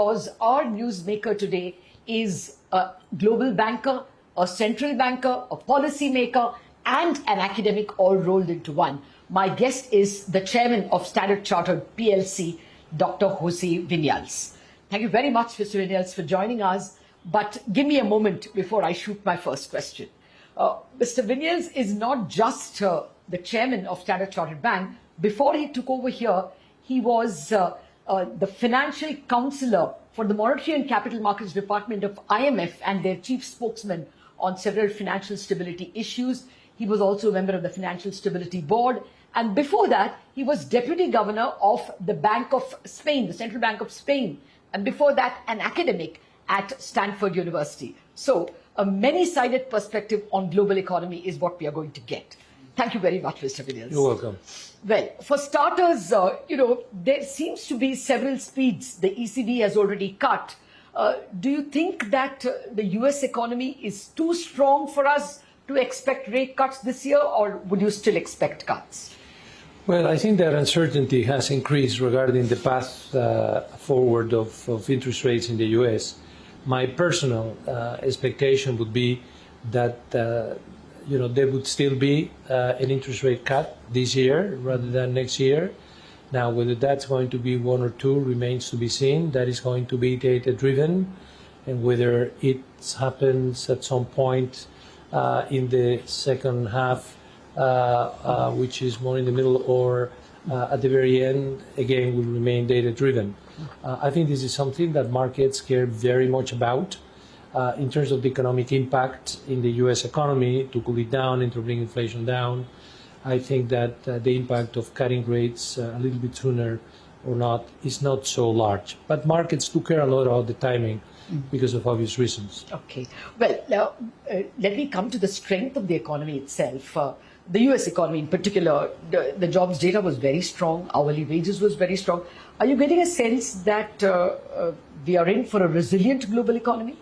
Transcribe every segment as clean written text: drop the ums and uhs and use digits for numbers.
Because our newsmaker today is a global banker, a central banker, a policy maker, and an academic all rolled into one. My guest is the chairman of Standard Chartered PLC, Dr. Jose Vinals. Thank you very much, Mr. Vinals, for joining us. But give me a moment before I shoot my first question. Mr. Vinals is not just the chairman of Standard Chartered Bank. Before he took over here, he was the financial counselor for the Monetary and Capital Markets Department of IMF and their chief spokesman on several financial stability issues. He was also a member of the Financial Stability Board. And before that, he was deputy governor of the Bank of Spain, the Central Bank of Spain. And before that, an academic at Stanford University. So a many-sided perspective on global economy is what we are going to get. Thank you very much, Mr. Vinals. You're welcome. Well, for starters, there seems to be several speeds the ECB has already cut. Do you think that the US economy is too strong for us to expect rate cuts this year, or would you still expect cuts? Well, I think that uncertainty has increased regarding the path forward of interest rates in the US. My personal expectation would be that there would still be an interest rate cut this year rather than next year. Now, whether that's going to be one or two remains to be seen. That is going to be data-driven, and whether it happens at some point in the second half, which is more in the middle, or at the very end, again, will remain data-driven. I think this is something that markets care very much about. In terms of the economic impact in the U.S. economy, to cool it down and to bring inflation down, I think that the impact of cutting rates a little bit sooner or not is not so large. But markets do care a lot about the timing because of obvious reasons. Okay. Well, now, let me come to the strength of the economy itself. The U.S. economy in particular, the jobs data was very strong, hourly wages was very strong. Are you getting a sense that we are in for a resilient global economy?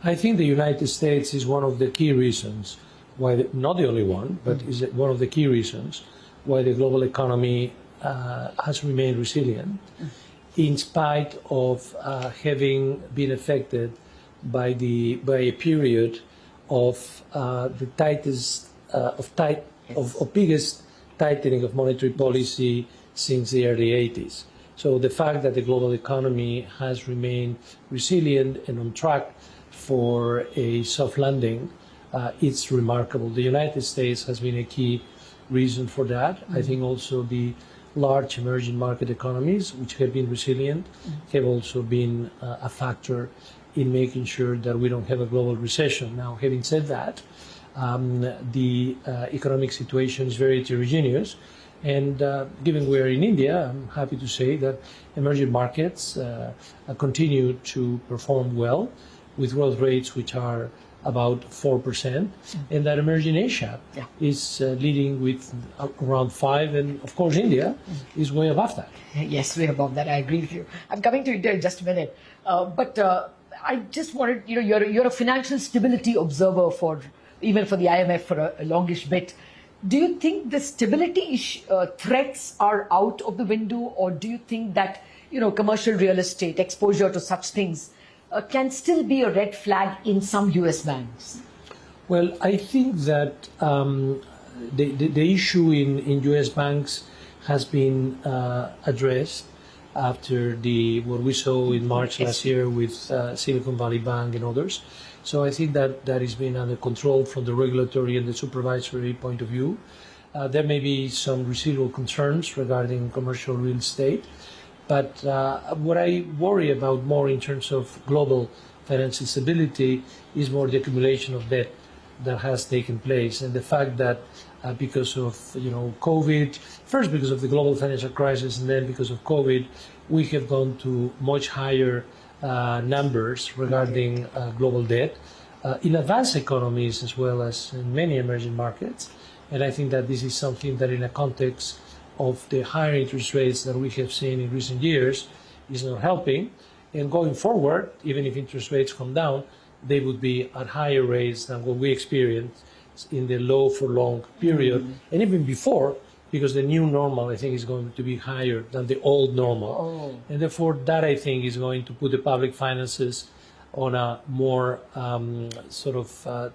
I think the United States is one of the key reasons why, not the only one, but is one of the key reasons why the global economy has remained resilient, in spite of having been affected by a period of the biggest tightening of monetary policy since the early 80s. So the fact that the global economy has remained resilient and on track for a soft landing, it's remarkable. The United States has been a key reason for that. I think also the large emerging market economies, which have been resilient, have also been a factor in making sure that we don't have a global recession. Now, having said that, the economic situation is very heterogeneous. And given we're in India, I'm happy to say that emerging markets continue to perform well, with growth rates which are about 4%, and that emerging Asia is leading with around 5%, and of course India is way above that. Yes, way above that. I agree with you. I'm coming to India in just a minute, but I just wanted, you're a financial stability observer even for the IMF for a longish bit. Do you think the stability threats are out of the window, or do you think that commercial real estate exposure to such things can still be a red flag in some US banks? Well, I think that the issue in US banks has been addressed after what we saw in March last year with Silicon Valley Bank and others. So I think that has been under control from the regulatory and the supervisory point of view. There may be some residual concerns regarding commercial real estate. But what I worry about more in terms of global financial stability is more the accumulation of debt that has taken place, and the fact that because of COVID, first because of the global financial crisis, and then because of COVID, we have gone to much higher numbers regarding global debt in advanced economies as well as in many emerging markets. And I think that this is something that in a context of the higher interest rates that we have seen in recent years is not helping. And going forward, even if interest rates come down, they would be at higher rates than what we experienced in the low for long period, and even before because the new normal, I think, is going to be higher than the old normal. And therefore, that, I think, is going to put the public finances on a more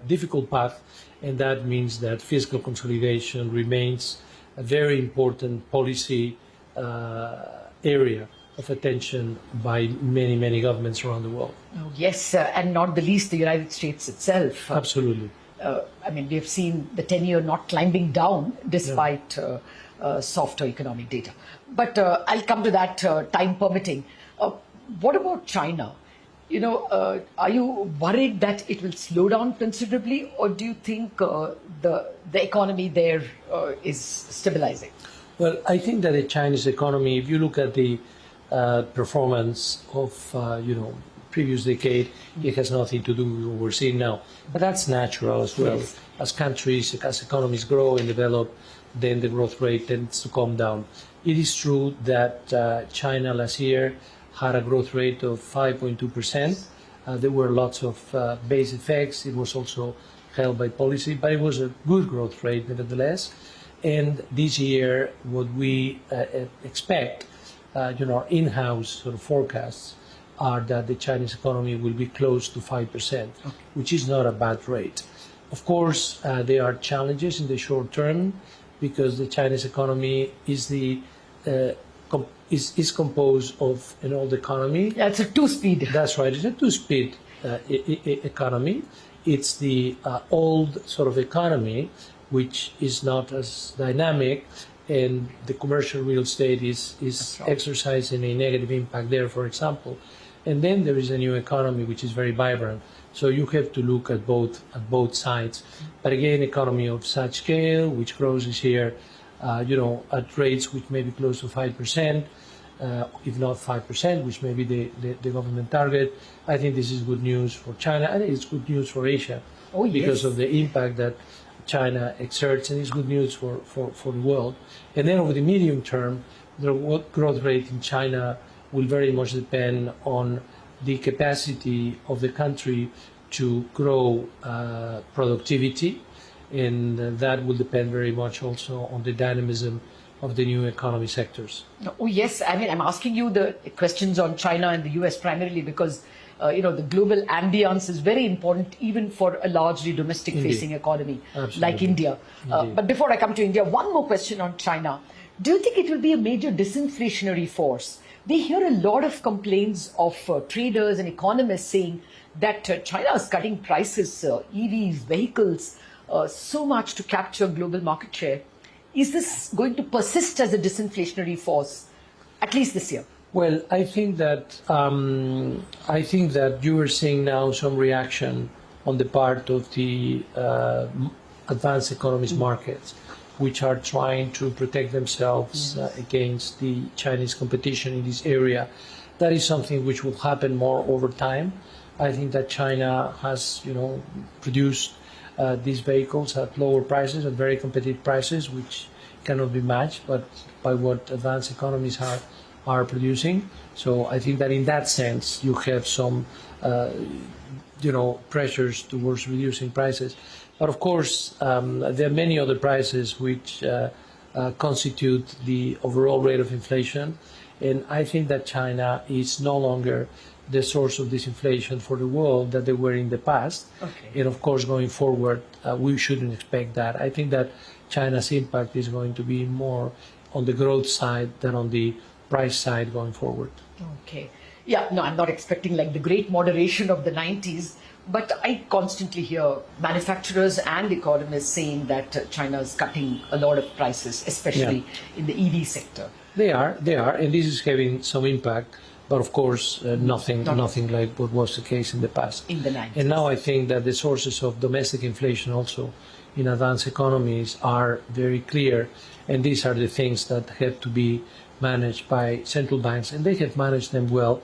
difficult path, and that means that fiscal consolidation remains a very important policy area of attention by many, many governments around the world. Oh, yes, and not the least the United States itself. Absolutely. I mean, we have seen the 10-year not climbing down despite softer economic data. But I'll come to that time permitting. What about China? You know, are you worried that it will slow down considerably, or do you think the economy there is stabilizing? Well, I think that the Chinese economy, if you look at the performance of previous decade, it has nothing to do with what we're seeing now. But that's natural as well. Yes. As countries, as economies grow and develop, then the growth rate tends to come down. It is true that China last year had a growth rate of 5.2%. There were lots of base effects. It was also held by policy, but it was a good growth rate nevertheless. And this year, what we expect, our in-house sort of forecasts are that the Chinese economy will be close to 5%, which is not a bad rate. Of course, there are challenges in the short term because the Chinese economy is is composed of an old economy. Yeah, it's a two-speed. That's right. It's a two-speed economy. It's the old sort of economy, which is not as dynamic, and the commercial real estate is exercising a negative impact there, for example. And then there is a new economy which is very vibrant. So you have to look at both sides. But again, economy of such scale, which grows this year, at rates which may be close to 5%, if not 5%, which may be the government target. I think this is good news for China, and it's good news for Asia because of the impact that China exerts, and it's good news for the world. And then over the medium term, the growth rate in China will very much depend on the capacity of the country to grow productivity, and that will depend very much also on the dynamism of the new economy sectors. Oh, yes. I mean, I'm asking you the questions on China and the US primarily because, the global ambience is very important even for a largely domestic-facing economy like India. But before I come to India, one more question on China. Do you think it will be a major disinflationary force? We hear a lot of complaints of traders and economists saying that China is cutting prices, EVs, vehicles, so much to capture global market share. Is this going to persist as a disinflationary force, at least this year? Well, I think that you are seeing now some reaction on the part of the advanced economies markets, which are trying to protect themselves against the Chinese competition in this area. That is something which will happen more over time. I think that China has, produced these vehicles at lower prices, at very competitive prices, which cannot be matched, but by what advanced economies are producing. So I think that in that sense, you have some, pressures towards reducing prices. But of course, there are many other prices which constitute the overall rate of inflation. And I think that China is no longer the source of this inflation for the world that they were in the past. And of course, going forward, we shouldn't expect that. I think that China's impact is going to be more on the growth side than on the price side going forward. Okay. Yeah, no, I'm not expecting like the great moderation of the 90s, but I constantly hear manufacturers and economists saying that China is cutting a lot of prices, especially in the EV sector. They are, and this is having some impact, but of course, nothing like what was the case in the past. In the 90s. And now I think that the sources of domestic inflation also in advanced economies are very clear, and these are the things that have to be managed by central banks, and they have managed them well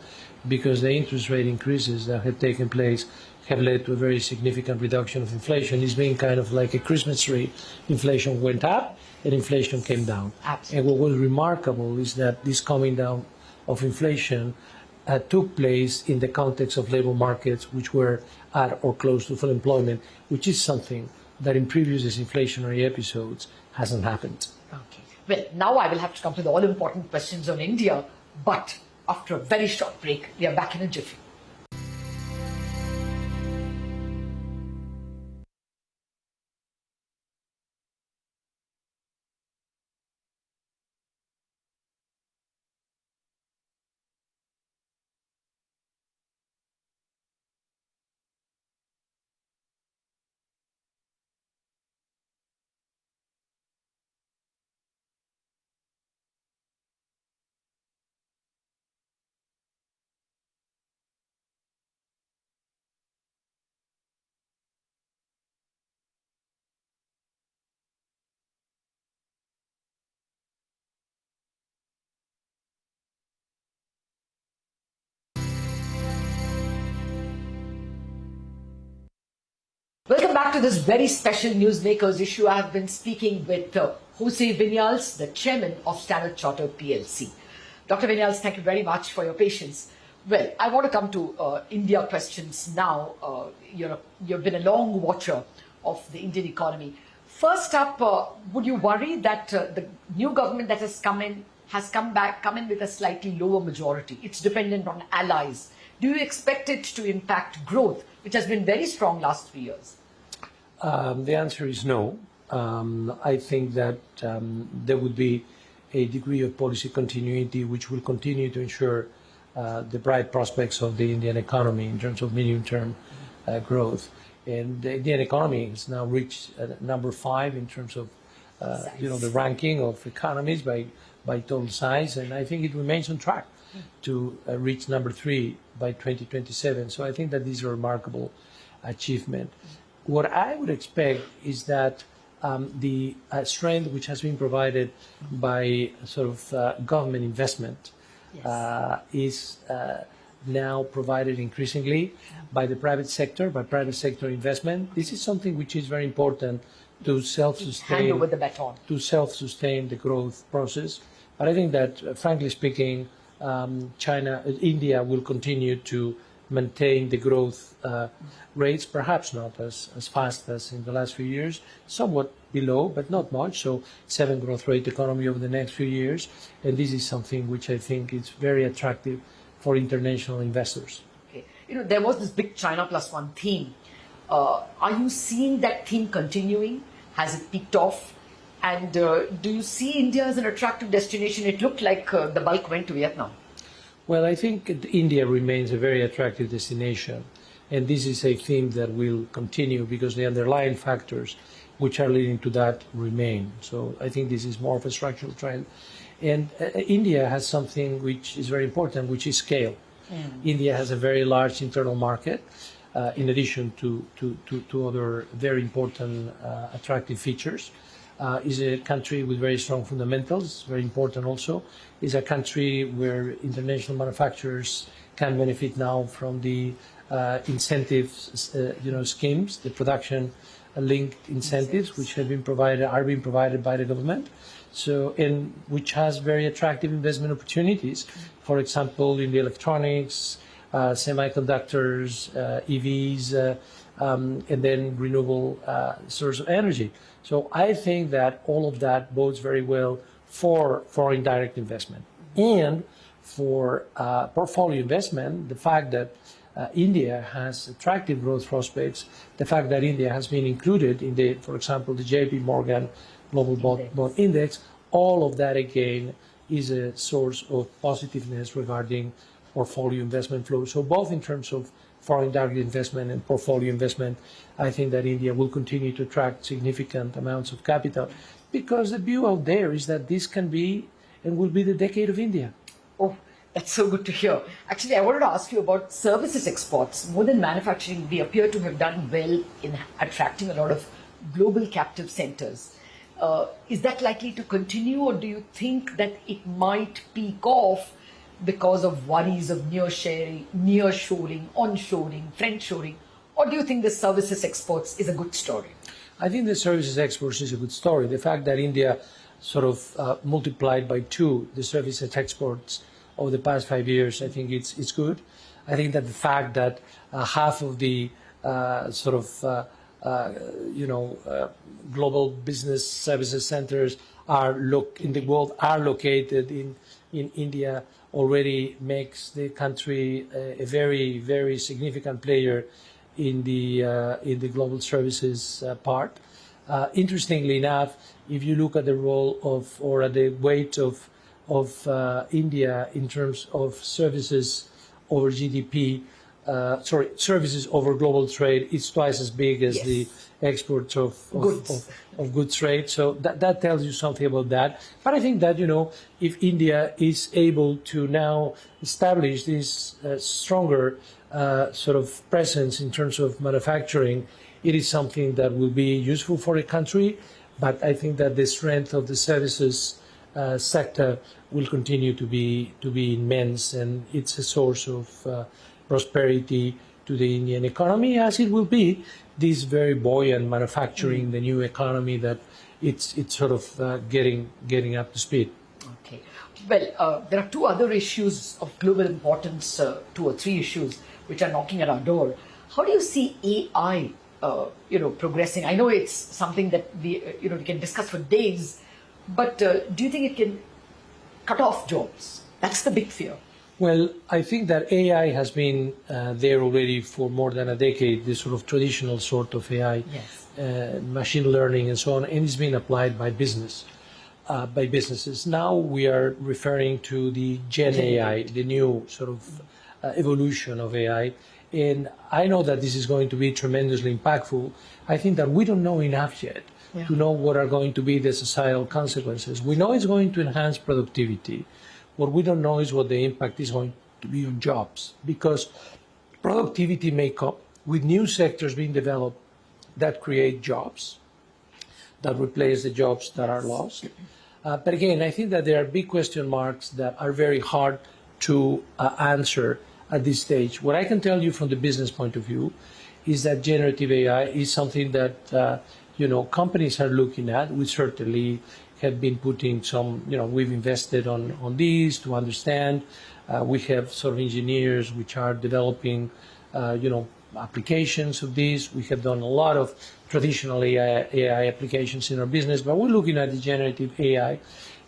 because the interest rate increases that have taken place have led to a very significant reduction of inflation. It's been kind of like a Christmas tree. Inflation went up and inflation came down. Absolutely. And what was remarkable is that this coming down of inflation took place in the context of labor markets which were at or close to full employment, which is something that in previous disinflationary episodes hasn't happened. Okay. Well, now I will have to come to the all-important questions on India, but after a very short break, we are back in a jiffy. Welcome back to this very special Newsmakers issue. I have been speaking with Jose Vinals, the chairman of StanChart PLC. Dr. Vinals, thank you very much for your patience. Well, I want to come to India questions now. You've been a long watcher of the Indian economy. First up, would you worry that the new government that has come in with a slightly lower majority? It's dependent on allies. Do you expect it to impact growth, which has been very strong last 3 years? The answer is no. I think that there would be a degree of policy continuity which will continue to ensure the bright prospects of the Indian economy in terms of medium-term growth. And the Indian economy has now reached number 5 in terms of the ranking of economies by total size, and I think it remains on track to reach number 3 by 2027. So I think that this is a remarkable achievement. What I would expect is that the strength which has been provided by sort of government investment is now provided increasingly by the private sector, by private sector investment. This is something which is very important to self-sustain. Hand over the baton. To self-sustain the growth process. But I think that, frankly speaking, India will continue to maintain the growth rates, perhaps not as fast as in the last few years, somewhat below, but not much. So 7 growth rate economy over the next few years. And this is something which I think is very attractive for international investors. Okay. There was this big China plus one theme. Are you seeing that theme continuing? Has it peaked off? And do you see India as an attractive destination? It looked like the bulk went to Vietnam. Well, I think India remains a very attractive destination. And this is a theme that will continue because the underlying factors which are leading to that remain. So I think this is more of a structural trend. And India has something which is very important, which is scale. India has a very large internal market, in addition to other very important attractive features. Is a country with very strong fundamentals, very important also. Is a country where international manufacturers can benefit now from the incentives, schemes, the production-linked incentives, which are being provided by the government. So, and which has very attractive investment opportunities. For example, in the electronics, semiconductors, EVs, and then renewable source of energy. So I think that all of that bodes very well for foreign direct investment and for portfolio investment. The fact that India has attractive growth prospects, the fact that India has been included in the, for example, the JP Morgan Global Bond Index, all of that again is a source of positiveness regarding portfolio investment flow. So both in terms of foreign direct investment and portfolio investment, I think that India will continue to attract significant amounts of capital because the view out there is that this can be and will be the decade of India. Oh, that's so good to hear. Actually, I wanted to ask you about services exports. More than manufacturing, we appear to have done well in attracting a lot of global captive centers. Is that likely to continue, or do you think that it might peak off because of worries of nearshoring, onshoring, friendshoring? Or do you think the services exports is a good story? I think the services exports is a good story. The fact that India sort of multiplied by 2 the services exports over the past 5 years, I think it's good. I think that the fact that half of the global business services centers in the world are located in India already makes the country a very, very significant player in the global services part. Interestingly enough, if you look at the role of or at the weight of India in terms of services over GDP, services over global trade, it's twice as big as the exports of goods trade. So that tells you something about that. But I think that, if India is able to now establish this stronger sort of presence in terms of manufacturing, it is something that will be useful for the country. But I think that the strength of the services sector will continue to be immense, and it's a source of prosperity to the Indian economy, as it will be this very buoyant manufacturing, the new economy that it's sort of getting up to speed. Okay. Well, there are two other issues of global importance, two or three issues which are knocking at our door. How do you see AI, progressing? I know it's something that we can discuss for days, but do you think it can cut off jobs? That's the big fear. Well, I think that AI has been there already for more than a decade, this sort of traditional sort of AI, machine learning and so on, and it's been applied by businesses. Now we are referring to the Gen AI, the new sort of evolution of AI. And I know that this is going to be tremendously impactful. I think that we don't know enough yet to know what are going to be the societal consequences. We know it's going to enhance productivity. What we don't know is what the impact is going to be on jobs, because productivity may come with new sectors being developed that create jobs, that replace the jobs that are lost. But again, I think that there are big question marks that are very hard to answer at this stage. What I can tell you from the business point of view is that generative AI is something that companies are looking at. We certainly have been putting some, we've invested on these to understand. We have sort of engineers which are developing, applications of these. We have done a lot of traditional AI applications in our business, but we're looking at the generative AI.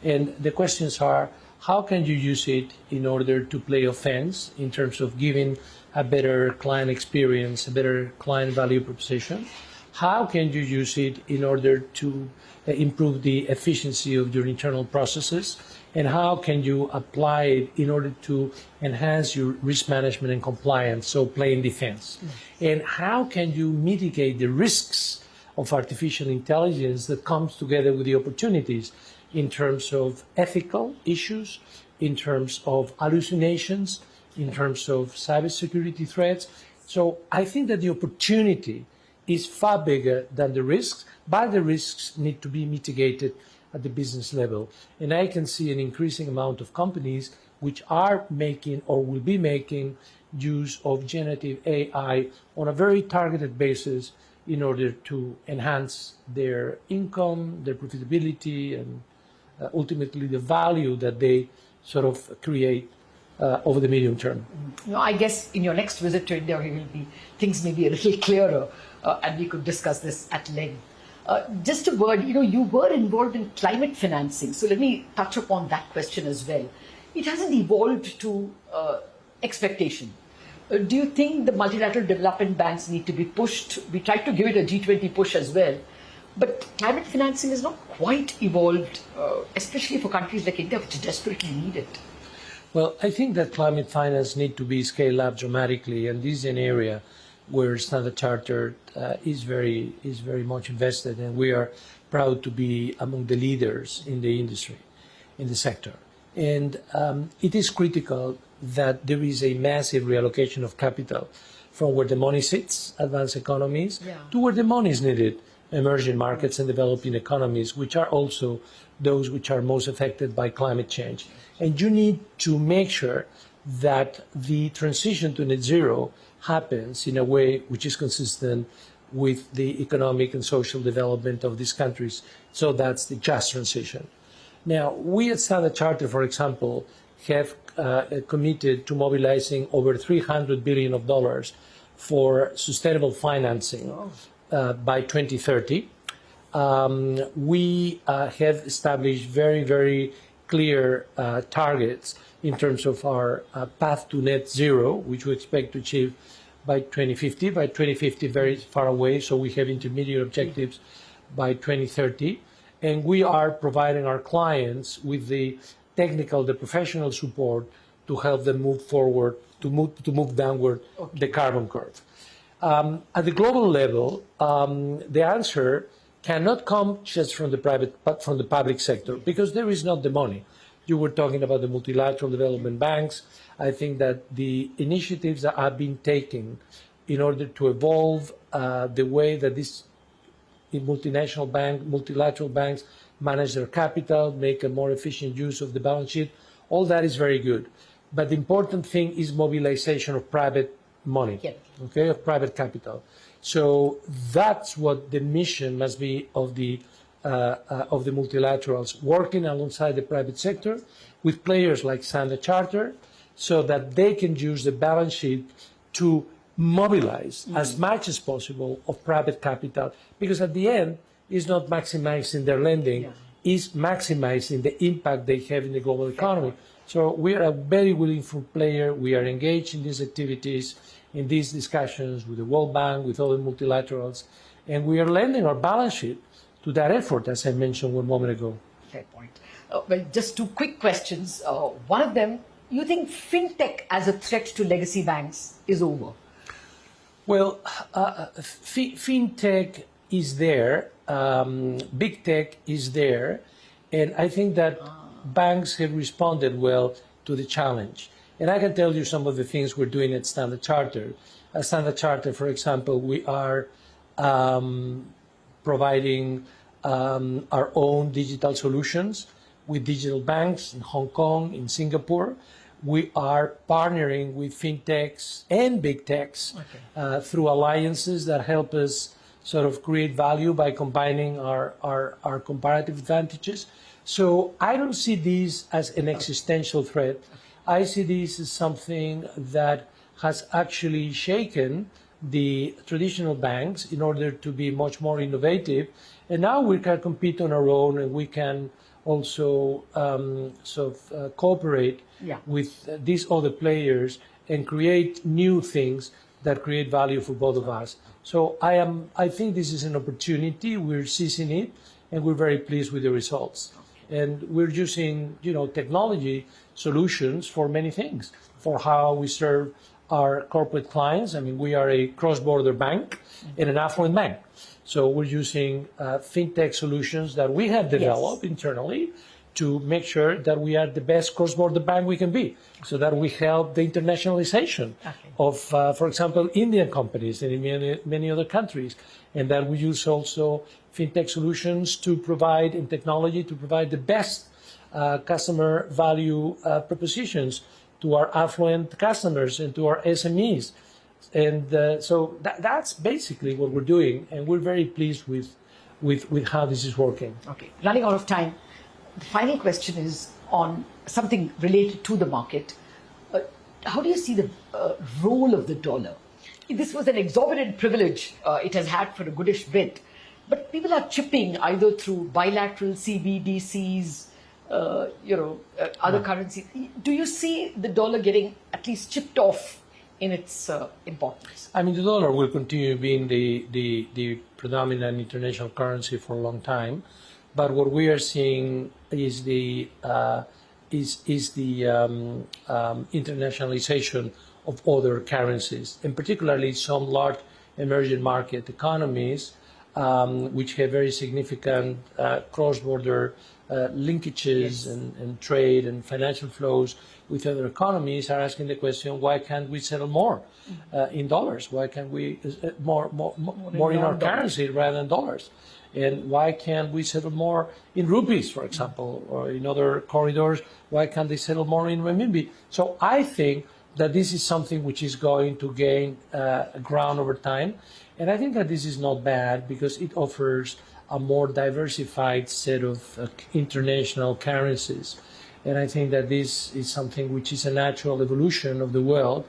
And the questions are, how can you use it in order to play offense in terms of giving a better client experience, a better client value proposition? How can you use it in order to improve the efficiency of your internal processes? And how can you apply it in order to enhance your risk management and compliance, so playing defense? And how can you mitigate the risks of artificial intelligence that comes together with the opportunities in terms of ethical issues, in terms of hallucinations, in terms of cybersecurity threats? So I think that the opportunity is far bigger than the risks, but the risks need to be mitigated at the business level. And I can see an increasing amount of companies which are making or will be making use of generative AI on a very targeted basis in order to enhance their income, their profitability, and ultimately the value that they sort of create over the medium term. I guess in your next visit to India, things may be a little clearer, and we could discuss this at length. Just a word, you were involved in climate financing, so let me touch upon that question as well. It hasn't evolved to expectation. Do you think the multilateral development banks need to be pushed? We tried to give it a G20 push as well, but climate financing is not quite evolved, especially for countries like India, which desperately need it. Well, I think that climate finance needs to be scaled up dramatically, and this is an area where Standard Chartered is very much invested, and we are proud to be among the leaders in the industry, in the sector. And it is critical that there is a massive reallocation of capital from where the money sits, advanced economies, to where the money is needed, emerging markets and developing economies, which are also those which are most affected by climate change. And you need to make sure that the transition to net zero happens in a way which is consistent with the economic and social development of these countries. So that's the just transition. Now, we at Standard Chartered, for example, have committed to mobilizing over $300 billion for sustainable financing by 2030. we have established very, very clear targets in terms of our path to net zero, which we expect to achieve by 2050. By 2050, very far away, so we have intermediate objectives by 2030. And we are providing our clients with the technical, the professional support to help them move forward, to move downward the carbon curve. At the global level, the answer cannot come just from the private, but from the public sector, because there is not the money. You were talking about the multilateral development banks. I think that the initiatives that have been taken in order to evolve the way that these multilateral banks manage their capital, make a more efficient use of the balance sheet, all that is very good. But the important thing is mobilization of private money, okay, of private capital. So that's what the mission must be of the multilaterals, working alongside the private sector with players like StanChart, so that they can use the balance sheet to mobilize as much as possible of private capital, because at the end, it's not maximizing their lending, it's maximizing the impact they have in the global economy. So we are a very willing player. We are engaged in these activities, in these discussions with the World Bank, with other multilaterals, and we are lending our balance sheet to that effort, as I mentioned one moment ago. Fair point. Well, just two quick questions. One of them, you think fintech as a threat to legacy banks is over? Well, fintech is there, big tech is there, and I think that banks have responded well to the challenge. And I can tell you some of the things we're doing at StanChart. At StanChart, for example, we are providing our own digital solutions with digital banks in Hong Kong, in Singapore. We are partnering with fintechs and big techs through alliances that help us sort of create value by combining our comparative advantages. So I don't see these as an existential threat. I see this as something that has actually shaken the traditional banks in order to be much more innovative. And now we can compete on our own, and we can also cooperate with these other players and create new things that create value for both of us. So I think this is an opportunity. We're seizing it, and we're very pleased with the results. And we're using, technology solutions for many things, for how we serve our corporate clients. I mean, we are a cross-border bank and an affluent bank. So we're using fintech solutions that we have developed internally to make sure that we are the best cross-border bank we can be, so that we help the internationalization of, for example, Indian companies and in many other countries, and that we use also fintech solutions to provide, and technology to provide the best customer value propositions to our affluent customers and to our SMEs. And so that's basically what we're doing, and we're very pleased with how this is working. Okay, running out of time. The final question is on something related to the market. How do you see the role of the dollar? This was an exorbitant privilege it has had for a goodish bit, but people are chipping either through bilateral CBDCs, other currencies. Do you see the dollar getting at least chipped off in its importance? I mean, the dollar will continue being the predominant international currency for a long time, but what we are seeing is the internationalization of other currencies, and particularly some large emerging market economies, which have very significant cross-border linkages and trade and financial flows with other economies, are asking the question, why can't we settle more in dollars? Why can't we more in our currency rather than dollars? And why can't we settle more in rupees, for example, or in other corridors? Why can't they settle more in renminbi? So I think that this is something which is going to gain ground over time. And I think that this is not bad, because it offers a more diversified set of international currencies. And I think that this is something which is a natural evolution of the world,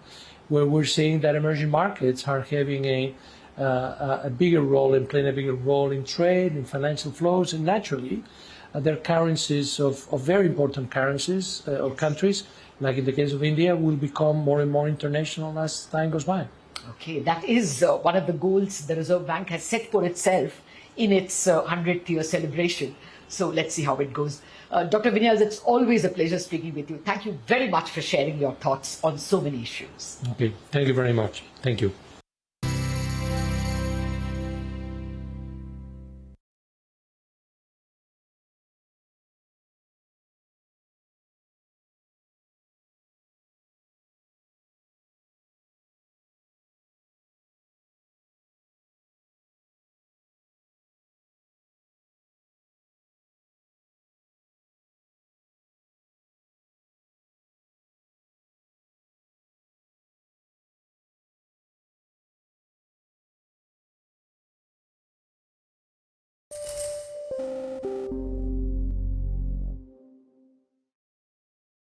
where we're seeing that emerging markets are having a bigger role and playing a bigger role in trade, in financial flows, and naturally, their currencies of very important currencies or countries, like in the case of India, will become more and more international as time goes by. Okay, that is one of the goals the Reserve Bank has set for itself in its 100th year celebration. So let's see how it goes. Dr. Vinals, it's always a pleasure speaking with you. Thank you very much for sharing your thoughts on so many issues. Okay, thank you very much. Thank you.